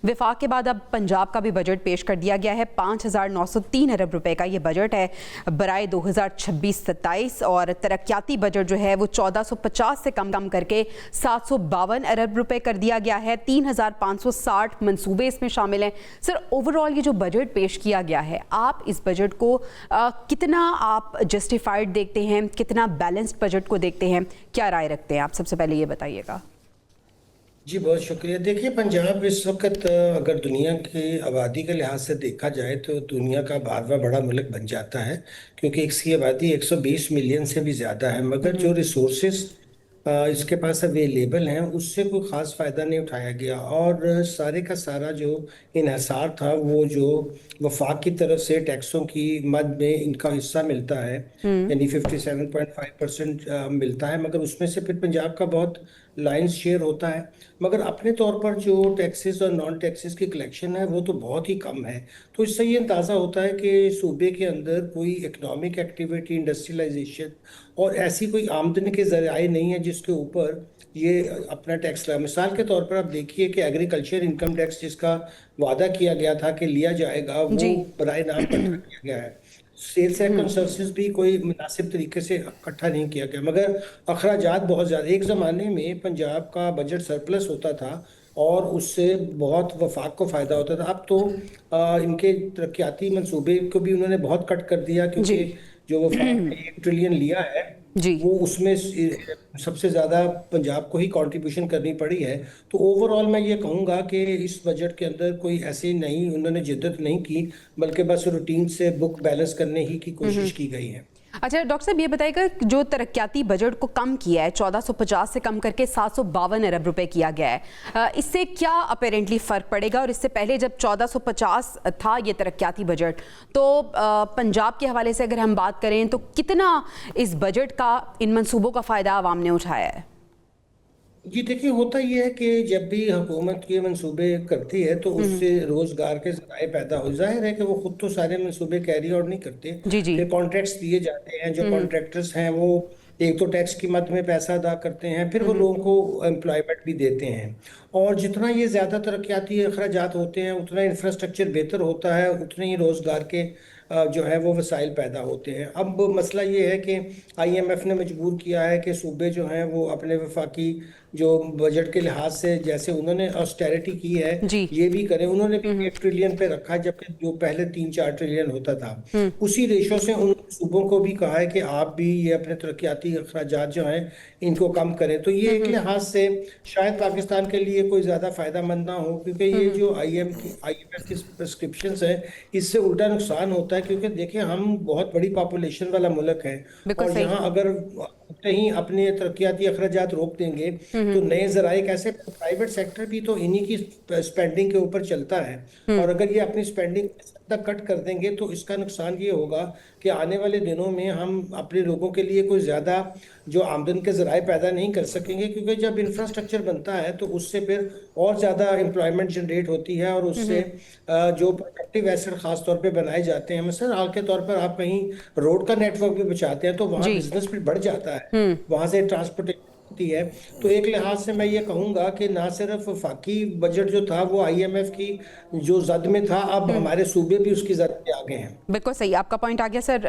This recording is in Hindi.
विफाक के बाद अब पंजाब का भी बजट पेश कर दिया गया है। 5,903 अरब रुपए का ये बजट है बराए 2026-27 और तरक्याती बजट जो है वो 1450 से कम करके 752 अरब रुपए कर दिया गया है। 3,560 मंसूबे इसमें शामिल हैं। सर, ओवरऑल ये जो बजट पेश किया गया है, आप इस बजट को कितना आप जस्टिफाइड देखते हैं, कितना बैलेंस्ड बजट को देखते हैं, क्या राय रखते हैं आप? सबसे पहले ये बताइएगा। जी बहुत शुक्रिया। देखिए, पंजाब इस वक्त अगर दुनिया की आबादी के लिहाज से देखा जाए तो दुनिया का 12वां बड़ा मुल्क बन जाता है, क्योंकि इसकी आबादी 120 मिलियन से भी ज़्यादा है। मगर जो रिसोर्सेस इसके पास अवेलेबल हैं उससे कोई ख़ास फ़ायदा नहीं उठाया गया, और सारे का सारा जो इन्हसार था वो जो वफाक की तरफ से टैक्सों की मद में इनका हिस्सा मिलता है, यानी 57.5% मिलता है, मगर उसमें से फिर पंजाब का बहुत लाइन्स शेयर होता है। मगर अपने तौर पर जो टैक्सेस और नॉन टैक्सेस की कलेक्शन है वो तो बहुत ही कम है। तो इससे ये अंदाज़ा होता है कि सूबे के अंदर कोई इकोनॉमिक एक्टिविटी, इंडस्ट्रियलाइजेशन और ऐसी कोई आमदनी के ज़राए नहीं है जिसके ऊपर ये अपना टैक्स लगा। मिसाल के तौर पर आप देखिए कि एग्रीकल्चर इनकम टैक्स जिसका वादा किया गया था कि लिया जाएगा, जी। वो बराए नाम इकट्ठा किया गया है। सेल्स एंड कंसल्टेंसी भी कोई मुनासिब तरीके से इकट्ठा नहीं किया गया, मगर अखराजात बहुत ज़्यादा। एक ज़माने में पंजाब का बजट सरप्लस होता था और उससे बहुत वफाक को फ़ायदा होता था। अब तो इनके तरक्याती मंसूबे को भी उन्होंने बहुत कट कर दिया, जी। क्योंकि जो वफाक ने 1 ट्रिलियन लिया है जी। वो उसमें सबसे ज़्यादा पंजाब को ही कंट्रीब्यूशन करनी पड़ी है। तो ओवरऑल मैं ये कहूँगा कि इस बजट के अंदर कोई ऐसी नहीं उन्होंने जिद्दत नहीं की, बल्कि बस रूटीन से बुक बैलेंस करने ही की कोशिश की गई है। अच्छा डॉक्टर साहब, ये बताइएगा, जो तरक्याती बजट को कम किया है, 1450 से कम करके 752 अरब रुपए किया गया है, इससे क्या अपेरेंटली फ़र्क पड़ेगा? और इससे पहले जब 1450 था ये तरक्याती बजट, तो पंजाब के हवाले से अगर हम बात करें तो कितना इस बजट का, इन मंसूबों का फ़ायदा आवाम ने उठाया है? जी देखिए, होता यह है कि जब भी हुकूमत ये मंसूबे करती है तो उससे रोजगार के ज़राए पैदा हो। जाहिर है कि वो खुद तो सारे मंसूबे कैरी आउट नहीं करते। जी जी। फिर कॉन्ट्रैक्ट्स दिए जाते हैं। जो कॉन्ट्रैक्टर्स हैं वो एक तो टैक्स की मद में पैसा अदा करते हैं, फिर वो लोगों को एम्प्लॉयमेंट भी देते हैं। और जितना ये ज़्यादा तरक्याती अखराजात होते हैं उतना इंफ्रास्ट्रक्चर बेहतर होता है, उतने ही रोज़गार के जो है वो वसाइल पैदा होते हैं। अब मसला ये है कि IMF ने मजबूर किया है कि सूबे जो हैं वो अपने वफाकी जो बजट के लिहाज से, जैसे उन्होंने ऑस्टेरिटी की है, जी। ये भी करें। उन्होंने भी 1 ट्रिलियन पे रखा है, जबकि जो पहले 3-4 ट्रिलियन होता था। उसी रेशो से उन सूबों को भी कहा है कि आप भी ये अपने तरक्याती अखराजात जो हैं इनको कम करें। तो ये एक लिहाज से शायद पाकिस्तान के लिए कोई ज़्यादा फ़ायदा मंद ना हो, क्योंकि ये जो IMF की प्रिस्क्रिप्शंस है इससे उल्टा नुकसान होता है। क्योंकि देखिए, हम बहुत बड़ी पॉपुलेशन वाला मुल्क है, बिल्कुल और सही। यहाँ अगर कहीं अपने तरक्याती अखराजात रोक देंगे तो नए ज़राए कैसे? प्राइवेट सेक्टर भी तो इन्हीं की स्पेंडिंग के ऊपर चलता है, और अगर ये अपनी स्पेंडिंग तक कट कर देंगे तो इसका नुकसान ये होगा कि आने वाले दिनों में हम अपने लोगों के लिए कोई ज़्यादा जो आमदन के ज़राए पैदा नहीं कर सकेंगे, क्योंकि जब इंफ्रास्ट्रक्चर बनता है तो उससे फिर और ज़्यादा एम्प्लॉयमेंट जनरेट होती है, और उससे जो प्रोडक्टिव एसेट खास तौर पे बनाए जाते हैं। मिसाल के तौर पर आप कहीं रोड का नेटवर्क भी बचाते हैं तो वहाँ जी। बिजनेस भी बढ़ जाता है, वहाँ से ट्रांसपोर्टेशन होती है। तो एक लिहाज से मैं ये कहूँगा कि ना सिर्फ वफाकी बजट जो था वो IMF की जो जद में था, अब हमारे सूबे भी उसकी जद में आ गए हैं। बिल्कुल सही, आपका पॉइंट आ गया सर।